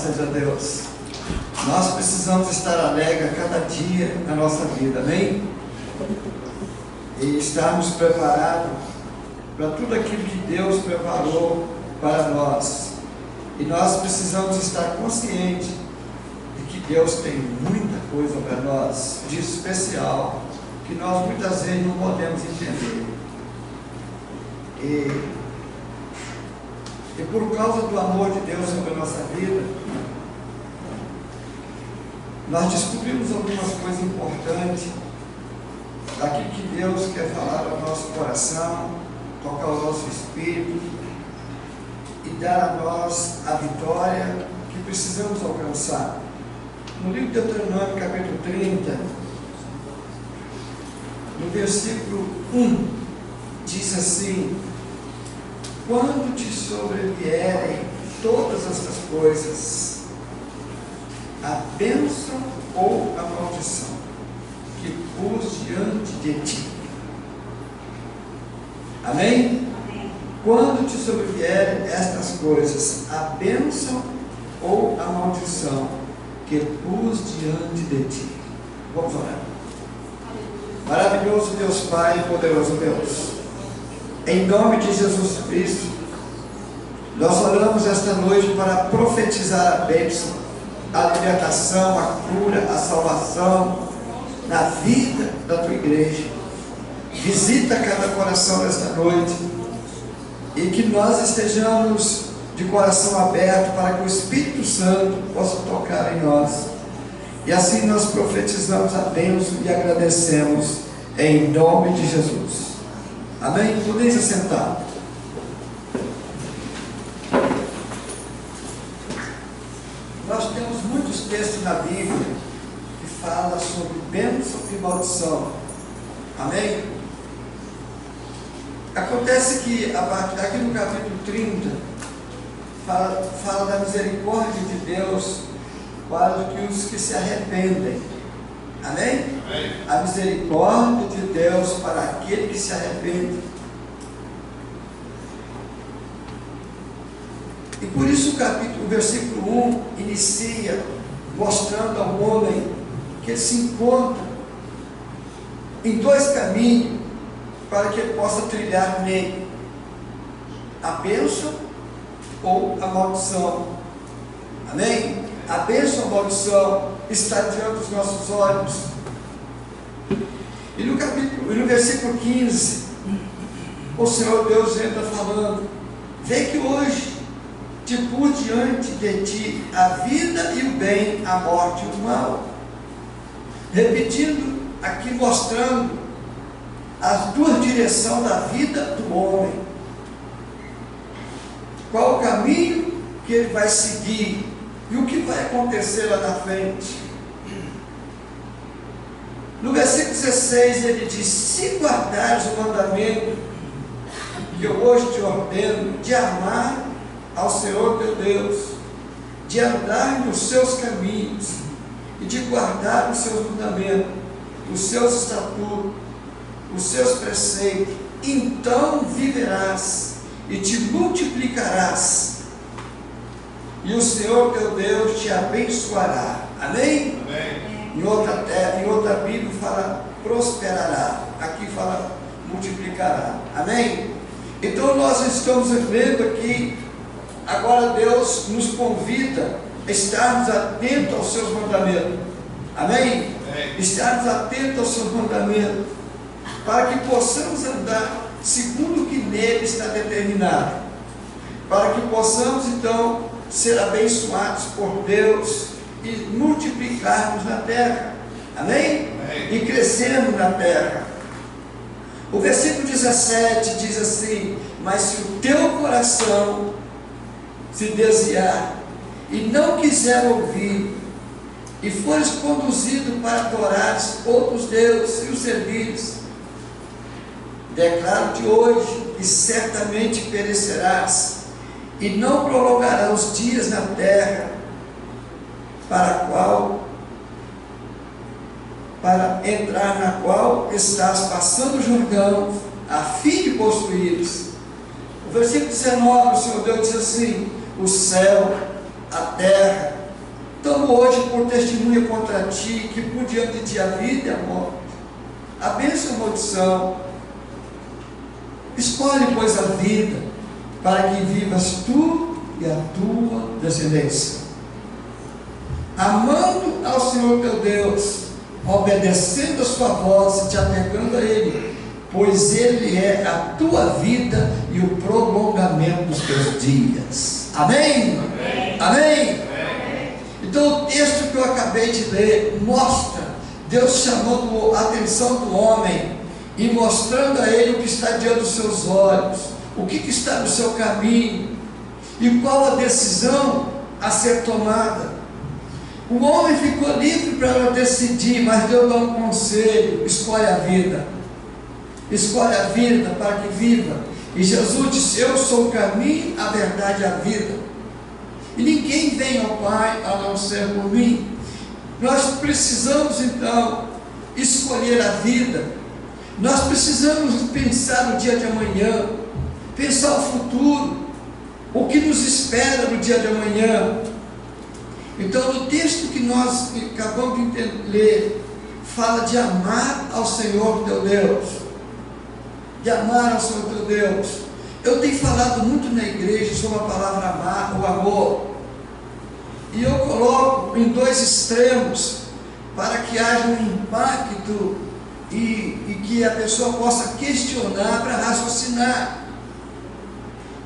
seja Deus. Nós precisamos estar alegres a cada dia na nossa vida, amém? E estarmos preparados para tudo aquilo que Deus preparou para nós. E nós precisamos estar conscientes de que Deus tem muita coisa para nós, de especial, que nós muitas vezes não podemos entender. E por causa do amor de Deus sobre a nossa vida, nós descobrimos algumas coisas importantes daquilo que Deus quer falar ao nosso coração, tocar o nosso espírito e dar a nós a vitória que precisamos alcançar. No livro de Deuteronômio, capítulo 30, no versículo 1, diz assim: quando te sobrevierem todas estas coisas, a bênção ou a maldição que pus diante de ti. Amém? Quando te sobrevierem estas coisas, a bênção ou a maldição que pus diante de ti. Vamos orar. Maravilhoso Deus Pai, poderoso Deus, em nome de Jesus Cristo, nós oramos esta noite para profetizar a bênção, a libertação, a cura, a salvação na vida da tua igreja. Visita cada coração nesta noite e que nós estejamos de coração aberto para que o Espírito Santo possa tocar em nós. E assim nós profetizamos a bênção e agradecemos em nome de Jesus. Amém? Podeis assentar. Nós temos muitos textos na Bíblia que falam sobre bênção e maldição. Amém? Acontece que aqui no capítulo 30 fala da misericórdia de Deus para os que se arrependem. Amém? Amém? A misericórdia de Deus para aquele que se arrepende. E por isso o versículo 1 inicia mostrando ao homem que ele se encontra em dois caminhos para que ele possa trilhar nele: a bênção ou a maldição. Amém? A bênção ou a maldição está diante dos nossos olhos. E no versículo 15, o Senhor Deus entra falando: vê que hoje te pus diante de ti a vida e o bem, a morte e o mal. Repetindo aqui, mostrando as duas direções da vida do homem. Qual o caminho que ele vai seguir e o que vai acontecer lá na frente. No versículo 16 ele diz: se guardares o mandamento que eu hoje te ordeno, de amar ao Senhor teu Deus, de andar nos seus caminhos e de guardar os seus mandamentos, os seus estatutos, os seus preceitos, então viverás e te multiplicarás, e o Senhor teu Deus te abençoará. Amém? Amém. Em outra Bíblia fala prosperará, aqui fala multiplicará. Amém? Então nós estamos vendo aqui, agora Deus nos convida a estarmos atentos aos seus mandamentos. Amém? Amém. Estarmos atentos aos seus mandamentos, para que possamos andar segundo o que nele está determinado, para que possamos então ser abençoados por Deus e multiplicarmos na terra. Amém? Amém. E crescermos na terra. O versículo 17 diz assim: mas se o teu coração se desviar e não quiser ouvir, e fores conduzido para adorares outros deuses e os servires, declaro-te hoje que certamente perecerás, e não prolongará os dias na terra para entrar na qual estás passando o Jordão, a fim de possuíres. O versículo 19, o Senhor Deus diz assim: o céu, a terra hoje por testemunha contra ti, que por diante de ti a vida e a morte, a bênção e a maldição. Escolhe, pois, a vida, para que vivas tu e a tua descendência, amando ao Senhor teu Deus, obedecendo a sua voz e te apegando a Ele, pois Ele é a tua vida e o prolongamento dos teus dias. Amém? Amém? Amém? Amém. Então o texto que eu acabei de ler mostra Deus chamando a atenção do homem e mostrando a ele o que está diante dos seus olhos, o que está no seu caminho e qual a decisão a ser tomada. O homem ficou livre para decidir, mas Deus dá um conselho: escolhe a vida, escolhe a vida para que viva. E Jesus disse: eu sou o caminho, a verdade e a vida, e ninguém vem ao Pai a não ser por mim. Nós precisamos então escolher a vida, nós precisamos pensar no dia de amanhã, pensar o futuro, o que nos espera no dia de amanhã. Então, no texto que nós acabamos de ler, fala de amar ao Senhor teu Deus, de amar ao Senhor teu Deus. Eu tenho falado muito na igreja sobre a palavra amar, o amor, e eu coloco em dois extremos, para que haja um impacto e que a pessoa possa questionar para raciocinar.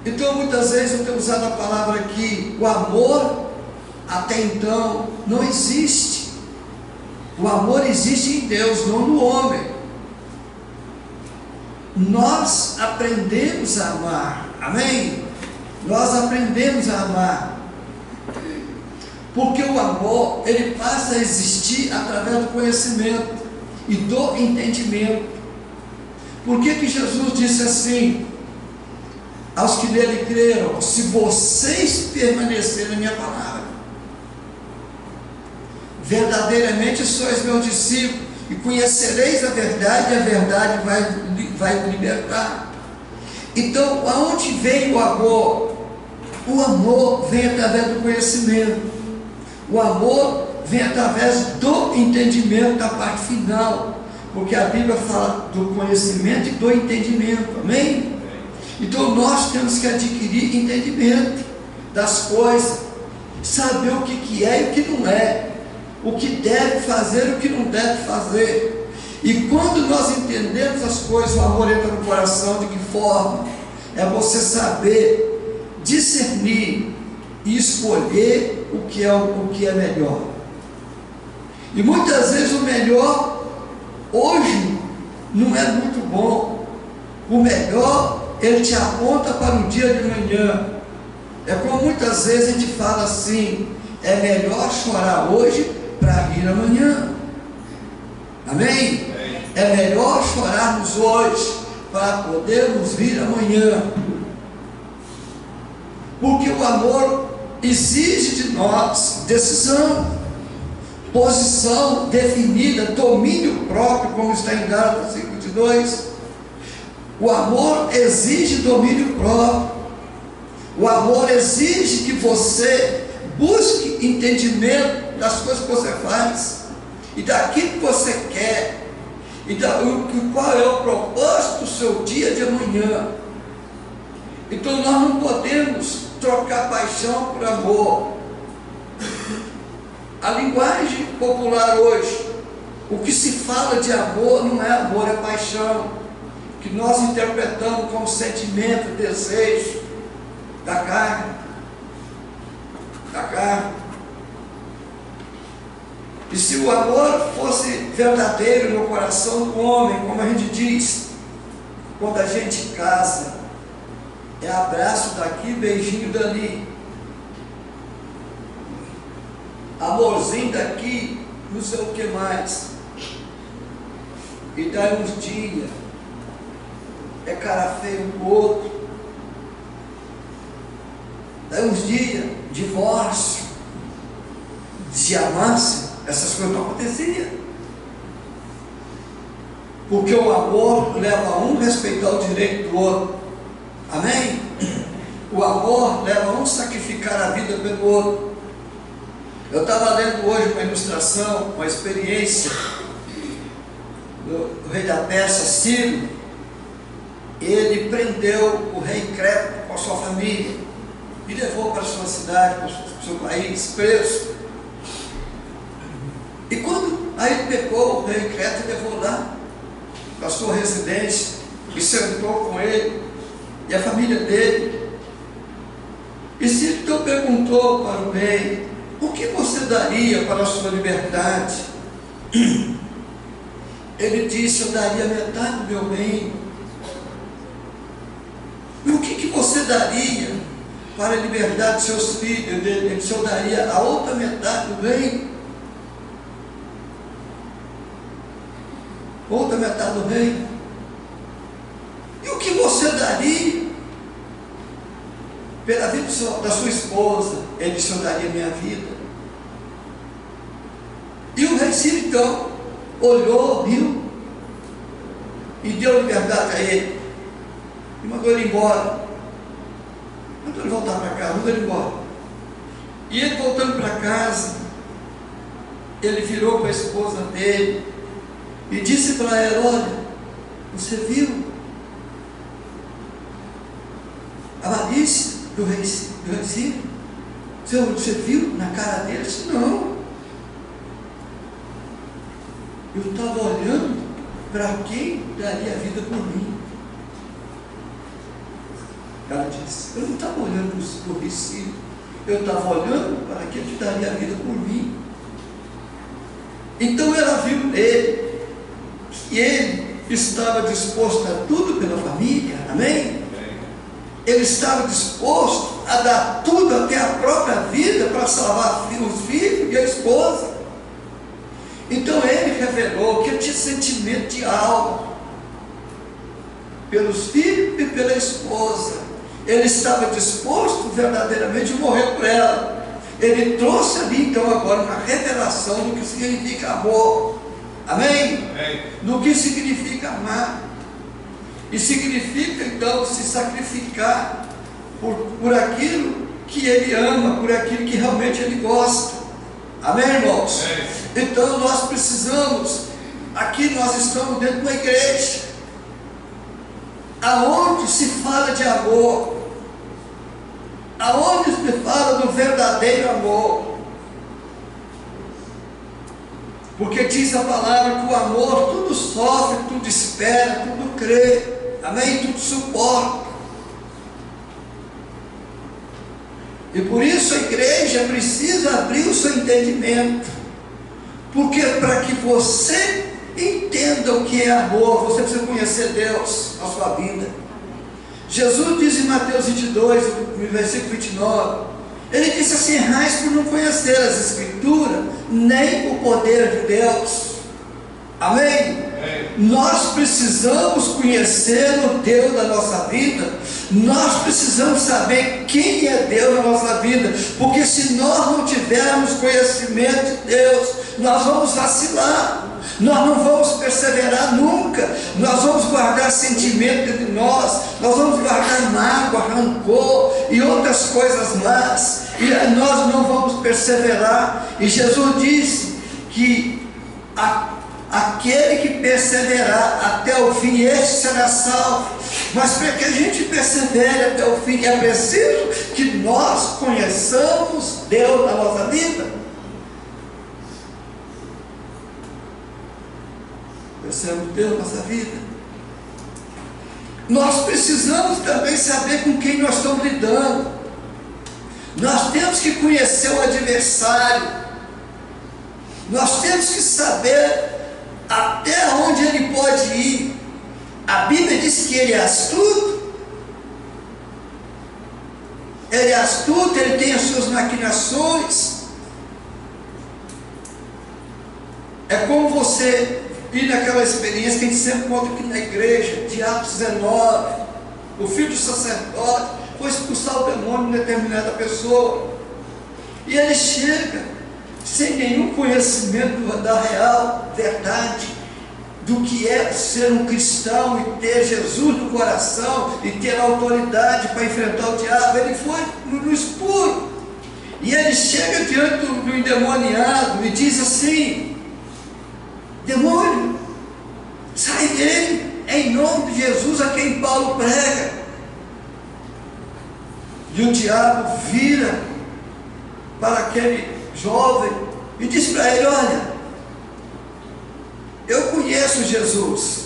Então, muitas vezes eu tenho usado a palavra aqui, o amor, até então, não existe. O amor existe em Deus, não no homem. Nós aprendemos a amar, amém? Nós aprendemos a amar, porque o amor, ele passa a existir através do conhecimento e do entendimento. Por que Jesus disse assim aos que nele creram: se vocês permanecerem na minha palavra, verdadeiramente sois meus discípulos, e conhecereis a verdade, e a verdade vai libertar. Então, aonde vem o amor? O amor vem através do conhecimento, o amor vem através do entendimento, da parte final, porque a Bíblia fala do conhecimento e do entendimento, amém? Então nós temos que adquirir entendimento das coisas, saber o que é e o que não é, o que deve fazer e o que não deve fazer. E quando nós entendemos as coisas, o amor entra no coração. De que forma? É você saber discernir e escolher o que é melhor. E muitas vezes o melhor hoje não é muito bom. O melhor, ele te aponta para o dia de amanhã. É como muitas vezes a gente fala assim: é melhor chorar hoje para rir amanhã. Amém? É melhor chorarmos hoje para podermos rir amanhã, porque o amor exige de nós decisão, posição definida, domínio próprio, como está em Gálatas 5:22. O amor exige domínio próprio. O amor exige que você busque entendimento das coisas que você faz e daquilo que você quer, e qual é o propósito do seu dia de amanhã. Então nós não podemos trocar paixão por amor. A linguagem popular hoje, o que se fala de amor não é amor, é paixão, que nós interpretamos como sentimento, desejo da carne. E se o amor fosse verdadeiro no coração do homem, como a gente diz, quando a gente casa, é abraço daqui, beijinho dali, amorzinho daqui, não sei o que mais, e daí uns dias é cara feio um com o outro, daí uns dias, divórcio. Se amasse, essas coisas não aconteciam, porque o amor leva um a respeitar o direito do outro, amém? O amor leva um a sacrificar a vida pelo outro. Eu estava lendo hoje uma ilustração, uma experiência do rei da Pérsia, Ciro. Ele prendeu o rei Creto com a sua família e levou para a sua cidade, para o seu país, preso. E quando aí ele pegou o rei Creto e levou lá para a sua residência e sentou com ele e a família dele. E Ciro então perguntou para o rei: o que você daria para a sua liberdade? Ele disse: eu daria metade do meu reino. E o que você daria para a liberdade de seus filhos? Ele disse: eu daria a outra metade do reino. Outra metade do reino. E o que você daria pela vida da sua esposa? Ele disse: eu daria minha vida. E o rei Ciro então olhou, riu e deu liberdade a ele e mandou ele embora, mandou ele voltar para casa, mandou ele embora. E ele voltando para casa, ele virou para a esposa dele e disse para ela: olha, você viu a malícia do rei Ciro? Você viu na cara dele? Disse: não, eu estava olhando para quem daria a vida por mim. Ela disse: eu não estava olhando para o rei Ciro, eu estava olhando para aquele que daria a vida por mim. Então ela viu nele que ele estava disposto a tudo pela família, amém? Ele estava disposto a dar tudo, até a própria vida, para salvar os filhos e a esposa. Então ele revelou que ele tinha sentimento de alma pelos filhos e pela esposa. Ele estava disposto verdadeiramente a morrer por ela. Ele trouxe ali então agora uma revelação do que significa amor, amém? Amém. Do que significa amar. E significa então se sacrificar por aquilo que ele ama, por aquilo que realmente ele gosta, amém, irmãos? Amém. Então nós precisamos, aqui nós estamos dentro de uma igreja aonde se fala de amor, aonde se fala do verdadeiro amor, porque diz a palavra que o amor tudo sofre, tudo espera, tudo crê, amém? Tudo suporta. E por isso a igreja precisa abrir o seu entendimento, porque para que você entenda o que é amor, você precisa conhecer Deus na sua vida. Jesus diz em Mateus 22, no versículo 29, ele disse assim: errais por não conhecer as Escrituras, nem o poder de Deus, amém? Nós precisamos conhecer o Deus da nossa vida, nós precisamos saber quem é Deus na nossa vida, porque se nós não tivermos conhecimento de Deus, nós vamos vacilar, nós não vamos perseverar nunca, nós vamos guardar sentimento de nós vamos guardar mágoa, rancor e outras coisas más, e nós não vamos perseverar. E Jesus disse que aquele que perseverar até o fim, este será salvo. Mas para que a gente persevere até o fim, é preciso que nós conheçamos Deus na nossa vida. Conhecemos Deus na nossa vida. Nós precisamos também saber com quem nós estamos lidando. Nós temos que conhecer o adversário. Nós temos que saber até onde ele pode ir. A Bíblia diz que ele é astuto. Ele é astuto, ele tem as suas maquinações. É como você ir naquela experiência que a gente sempre conta aqui na igreja, de Atos 19, o filho do sacerdote foi expulsar o demônio de determinada pessoa, e ele chega sem nenhum conhecimento da real verdade, do que é ser um cristão e ter Jesus no coração e ter autoridade para enfrentar o diabo. Ele foi no escuro, E ele chega diante do endemoniado e diz assim: demônio, sai dele, é em nome de Jesus a quem Paulo prega. E o diabo vira para aquele jovem e diz para ele: olha, eu conheço Jesus,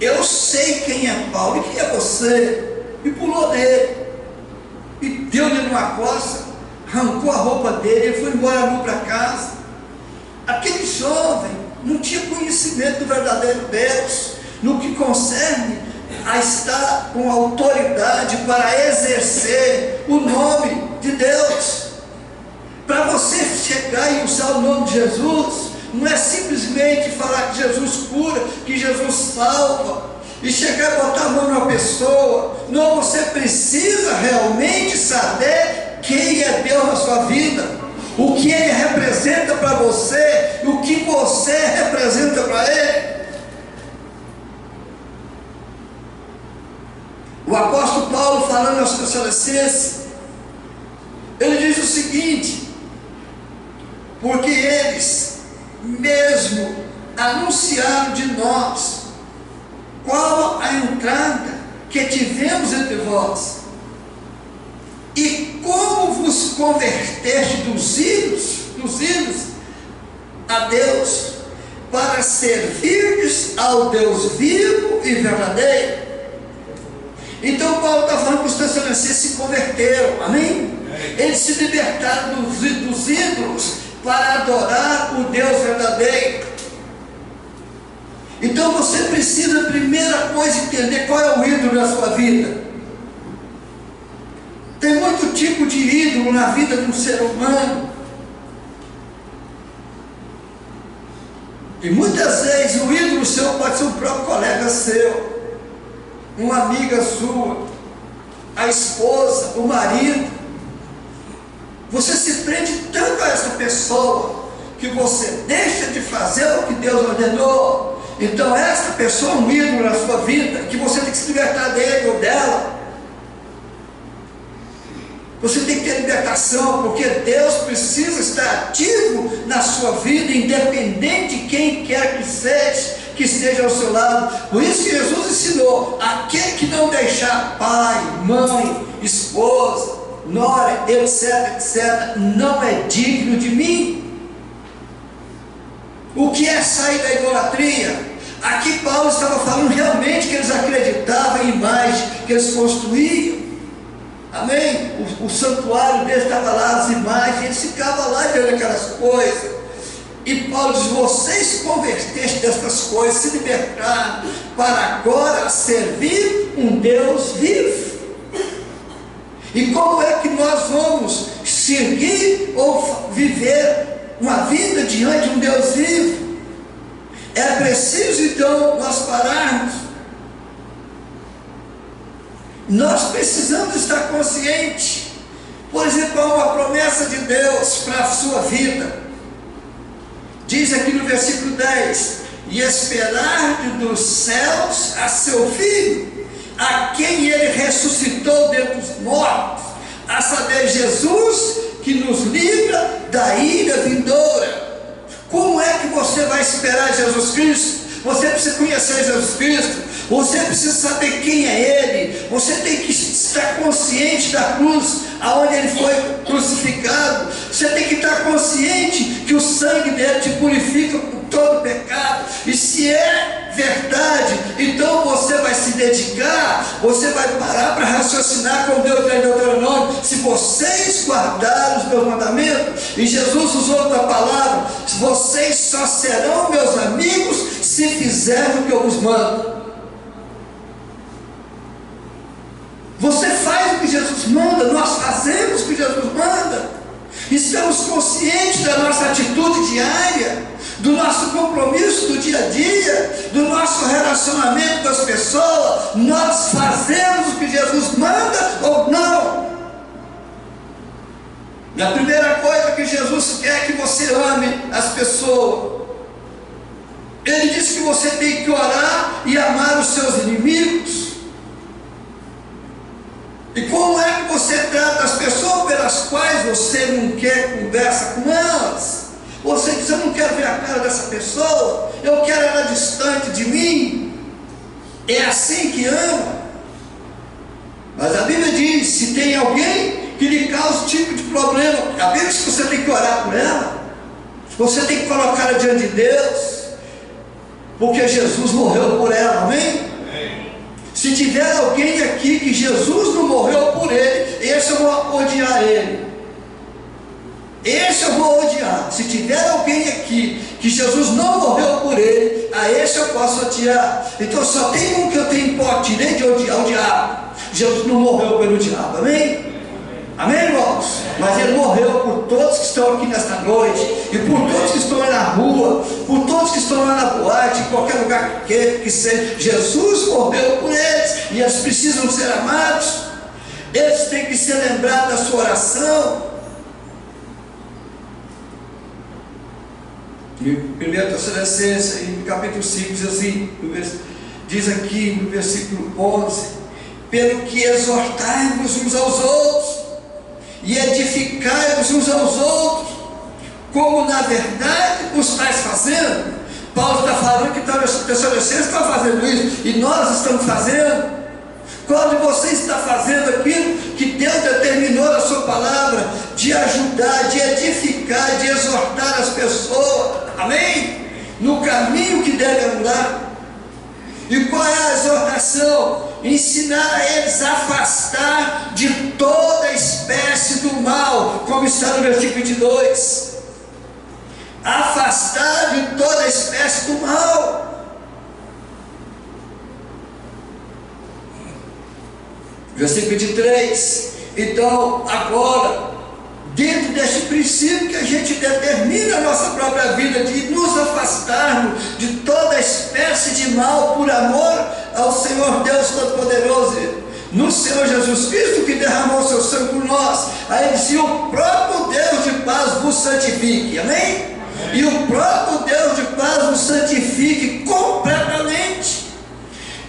eu sei quem é Paulo e quem é você. E pulou dele e deu-lhe numa coça, arrancou a roupa dele, ele foi embora nu para casa. Aquele jovem não tinha conhecimento do verdadeiro Deus no que concerne a estar com autoridade para exercer o nome de Deus. Para você chegar e usar o nome de Jesus, não é simplesmente falar que Jesus cura, que Jesus salva, e chegar e botar a mão numa pessoa. Não, você precisa realmente saber quem é Deus na sua vida, o que Ele representa para você, o que você representa para Ele. O apóstolo Paulo, falando aos Tessalonicenses, ele diz o seguinte: porque eles mesmo anunciaram de nós qual a entrada que tivemos entre vós, e como vos converteste dos ídolos a Deus, para servirdes ao Deus vivo e verdadeiro. Então Paulo está falando que os Tessalonicenses se converteram, amém? Eles se libertaram dos ídolos para adorar o Deus verdadeiro. Então você precisa, primeira coisa, entender qual é o ídolo na sua vida. Tem muito tipo de ídolo na vida de um ser humano. E muitas vezes o ídolo seu pode ser um próprio colega seu, uma amiga sua, a esposa, o marido. Você se prende tanto a essa pessoa que você deixa de fazer o que Deus ordenou. Então essa pessoa é um ídolo na sua vida, que você tem que se libertar dele ou dela. Você tem que ter libertação, porque Deus precisa estar ativo na sua vida, independente de quem quer que esteja ao seu lado. Por isso que Jesus ensinou: aquele que não deixar pai, mãe, esposa, nora, etc, etc, não é digno de mim. O que é sair da idolatria? Aqui Paulo estava falando realmente que eles acreditavam em imagem que eles construíam. Amém? O santuário deles estava lá, as imagens, eles ficavam lá vendo aquelas coisas. E Paulo diz: vocês se converteste dessas coisas, se libertaram para agora servir um Deus vivo. E como é que nós vamos seguir ou viver uma vida diante de um Deus vivo? É preciso então nós pararmos. Nós precisamos estar conscientes. Por exemplo, há uma promessa de Deus para a sua vida. Diz aqui no versículo 10: e esperar dos céus a seu Filho, a quem Ele ressuscitou dentre os mortos, a saber, Jesus, que nos livra da ira vindoura. Como é que você vai esperar Jesus Cristo? Você precisa conhecer Jesus Cristo. Você precisa saber quem é Ele. Você tem que estar consciente da cruz, aonde Ele foi crucificado. Você tem que estar consciente que o sangue dele te purifica por todo pecado. E se é verdade, então você vai se dedicar, você vai parar para raciocinar com Deus em Deuteronômio: se vocês guardarem os meus mandamentos. E Jesus usou outra palavra: vocês só serão meus amigos se fizerem o que eu vos mando. Você faz o que Jesus manda, nós fazemos o que Jesus manda. Estamos conscientes da nossa atitude diária, do nosso compromisso do dia a dia, do nosso relacionamento com as pessoas. Nós fazemos o que Jesus manda ou não? E a primeira coisa que Jesus quer é que você ame as pessoas. Ele disse que você tem que orar e amar os seus inimigos. E como é que você trata as pessoas pelas quais você não quer conversa com elas? Você diz: eu não quero ver a cara dessa pessoa, eu quero ela distante de mim. É assim que ama. Mas a Bíblia diz: se tem alguém que lhe causa tipo de problema, a Bíblia diz que você tem que orar por ela, você tem que colocar ela diante de Deus, porque Jesus morreu por ela, amém? Se tiver alguém aqui que Jesus não morreu por ele, esse eu vou odiar ele. Esse eu vou odiar. Se tiver alguém aqui que Jesus não morreu por ele, a esse eu posso odiar. Então só tem um que eu tenho direito de odiar: o diabo. Jesus não morreu pelo diabo, amém? Amém, irmãos? Mas ele morreu por todos que estão aqui nesta noite, e por todos que estão aí na rua, por todos que estão lá na boate, em qualquer lugar que seja. Jesus morreu por eles, e eles precisam ser amados. Eles têm que ser lembrados da sua oração. Em 1 Tessalonicenses, no capítulo 5, diz assim, diz aqui no versículo 11: pelo que exortai-vos uns aos outros e edificai-vos uns aos outros, como na verdade o estáis fazendo. Paulo está falando que os Tessalonicenses estão fazendo isso, e nós estamos fazendo. Qual de vocês está fazendo aquilo que Deus determinou na sua palavra, de ajudar, de edificar, de exortar as pessoas, amém? No caminho que devem andar. E qual é a exortação? Ensinar a eles a afastar de toda espécie do mal, como está no versículo 22. Afastar de toda espécie do mal. Versículo 23. Então, agora, dentro deste princípio que a gente determina a nossa própria vida, de nos afastarmos de toda espécie de mal, por amor ao Senhor Deus Todo-Poderoso, no Senhor Jesus Cristo, que derramou seu sangue por nós. Aí diz: o próprio Deus de paz vos santifique, amém? E o próprio Deus de paz vos santifique completamente,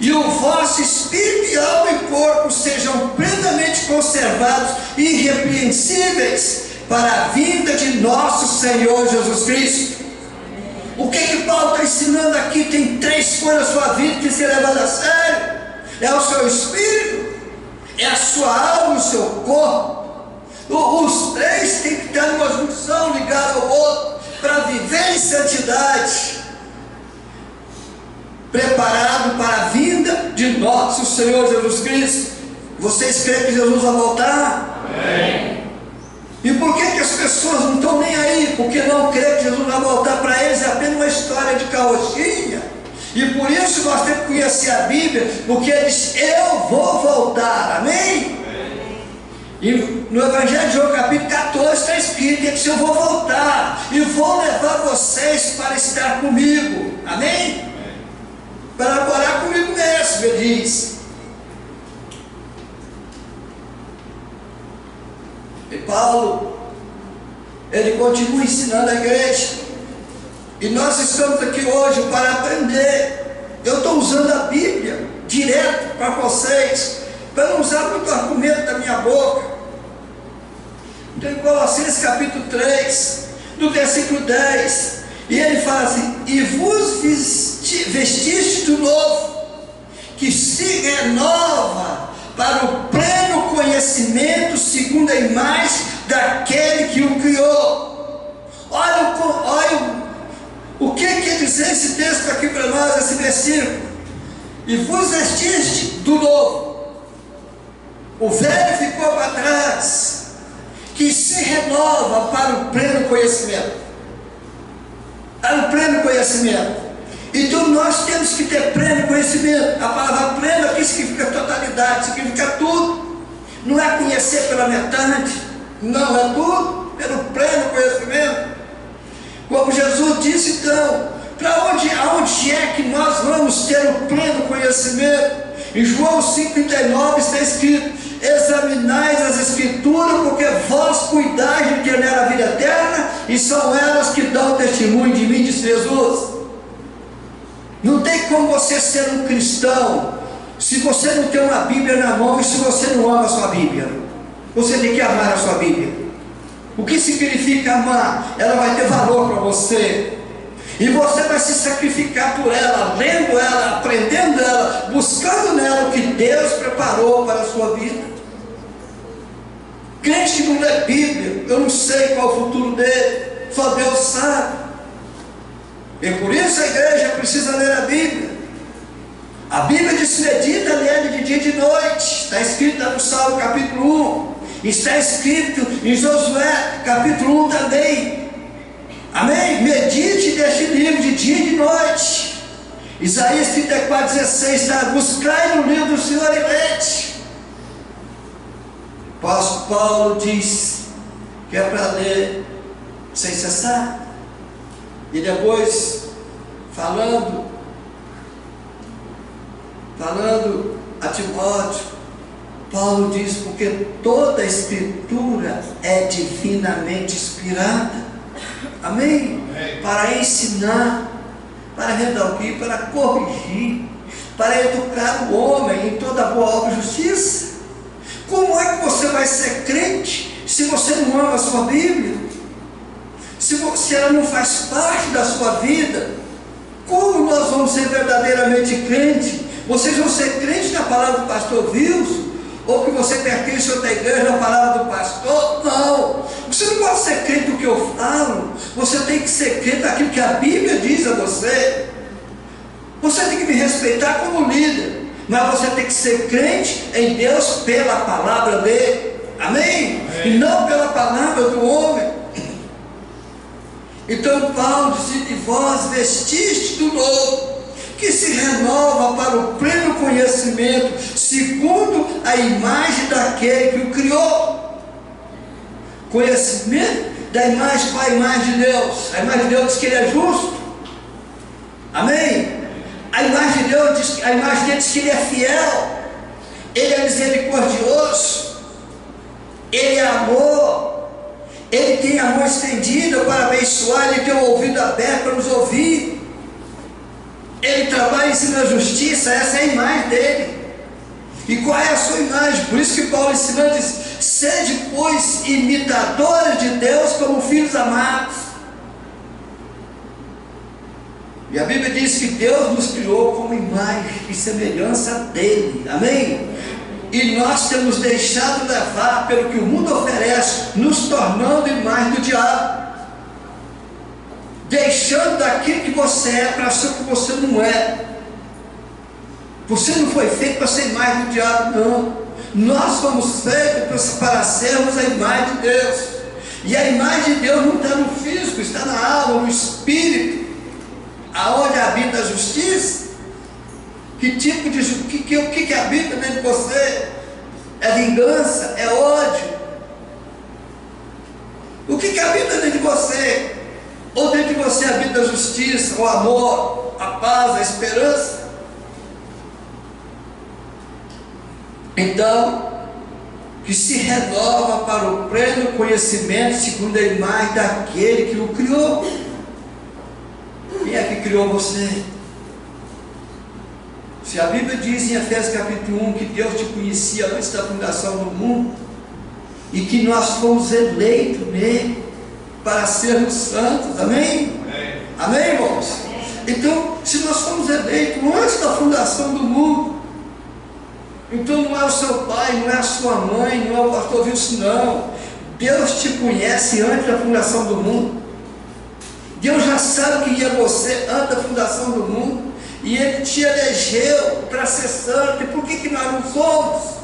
e o vosso espírito, e alma e corpo sejam plenamente conservados, irrepreensíveis, para a vinda de nosso Senhor Jesus Cristo. O que Paulo está ensinando aqui? Tem três coisas na sua vida que tem que ser levada a sério: é o seu espírito, é a sua alma e o seu corpo. Os três têm que ter uma junção ligada ao outro, para viver em santidade, preparado para a vinda de nosso Senhor Jesus Cristo. Vocês creem que Jesus vai voltar? Amém. E por que as pessoas não estão nem aí? Porque não creem que Jesus vai voltar. Para eles é apenas uma história de carochinha. E por isso nós temos que conhecer a Bíblia, porque ele diz: eu vou voltar, amém? E no Evangelho de João capítulo 14 está escrito: que eu vou voltar e vou levar vocês para estar comigo, amém? Para morar comigo mesmo, ele diz. E Paulo, ele continua ensinando a igreja, e nós estamos aqui hoje para aprender. Eu estou usando a Bíblia direto para vocês, para não usar muito argumento da minha boca. Então, em Colossenses capítulo 3, no versículo 10, e ele fala assim: e vos vestiste do novo, que se renova para o pleno conhecimento, segundo a imagem daquele que o criou. Olha o que quer dizer esse texto aqui para nós, esse versículo: e vos vestiste do novo. O velho ficou para trás, que se renova para o pleno conhecimento. Para o pleno conhecimento. Então nós temos que ter pleno conhecimento. A palavra pleno aqui significa totalidade, significa tudo. Não é conhecer pela metade, não, é tudo pelo pleno conhecimento. Como Jesus disse, então, aonde é que nós vamos ter o pleno conhecimento? Em João 5,39 está escrito: examinais as Escrituras, porque vós cuidais de ter nela a vida eterna, e são elas que dão testemunho de mim, disse Jesus. Não tem como você ser um cristão Se você não tem uma Bíblia na mão e se você não ama a sua Bíblia, você tem que amar a sua Bíblia. O que significa amar? Ela vai ter valor para você. E você vai se sacrificar por ela, lendo ela, aprendendo ela, buscando nela o que Deus preparou para a sua vida. Crente que não lê Bíblia, eu não sei qual é o futuro dele, só Deus sabe. E por isso a igreja precisa ler a Bíblia. A Bíblia diz que medita nele de dia e de noite. Está escrito no Salmo capítulo 1. Está escrito em Josué capítulo 1 também. Amém? Medite neste livro de dia e de noite. Isaías 34:16 está: buscai no livro do Senhor e lede. O apóstolo Paulo diz que é para ler sem cessar. E depois, falando a Timóteo, Paulo diz: porque toda a Escritura é divinamente inspirada. Amém? Para ensinar, para redarguir, para corrigir, para educar o homem em toda boa obra e justiça. Como é que você vai ser crente se você não ama a sua Bíblia? Se ela não faz parte da sua vida, como nós vamos ser verdadeiramente crente? Vocês vão ser crentes na palavra do pastor Wilson? Ou que você pertence a outra igreja na palavra do pastor? Não, você não pode ser crente do que eu falo. Você tem que ser crente daquilo que a Bíblia diz a você. Você tem que me respeitar como líder, mas você tem que ser crente em Deus pela palavra dele. Amém? E não pela palavra do homem. Então Paulo diz: e vós vestiste do novo, que se renova para o pleno conhecimento, segundo a imagem daquele que o criou. Conhecimento da imagem, qual a imagem de Deus? A imagem de Deus diz que ele é justo. Amém? A imagem de Deus diz, a imagem dele diz que ele é fiel, ele é misericordioso, ele é amor, ele tem a mão estendida para abençoar, ele tem o ouvido aberto para nos ouvir. Ele trabalha em cima da justiça, essa é a imagem dele. E qual é a sua imagem? Por isso que Paulo ensinando diz: sede, pois, imitadores de Deus como filhos amados. E a Bíblia diz que Deus nos criou como imagem e semelhança dele. Amém? E nós temos deixado levar pelo que o mundo oferece, nos tornando imagem do diabo. Deixando daquilo que você é para ser o que você não é. Você não foi feito para ser imagem do diabo, não. Nós fomos feitos para sermos a imagem de Deus. E a imagem de Deus não está no físico, está na alma, no espírito, aonde habita a justiça. Que tipo de o que habita dentro de você? É vingança? É ódio? O que habita dentro de você? Ou dentro de você habita a justiça, o amor, a paz, a esperança? Então, que se renova para o pleno conhecimento, segundo a imagem daquele que o criou. Quem é que criou você? Se a Bíblia diz em Efésios capítulo 1 que Deus te conhecia antes da fundação do mundo, e que nós fomos eleitos nele para sermos santos, amém? Amém, irmãos? Então, se nós fomos eleitos antes da fundação do mundo, então não é o seu pai, não é a sua mãe, não é o pastor Wilson, não. Deus te conhece antes da fundação do mundo. Deus já sabe quem é você antes da fundação do mundo, e Ele te elegeu para ser santo. E por que nós não somos?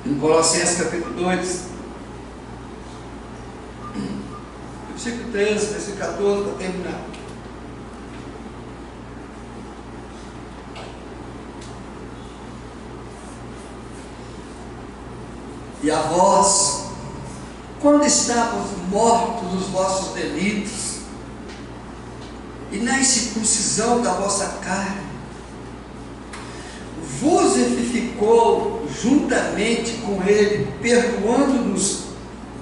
Em Colossenses capítulo 2, versículo 13, versículo 14, para terminar. E a vós, quando estávamos mortos nos vossos delitos, e na incircuncisão da vossa carne, vos vivificou juntamente com Ele, perdoando-nos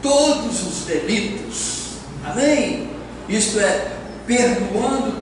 todos os delitos. Amém? Isto é, perdoando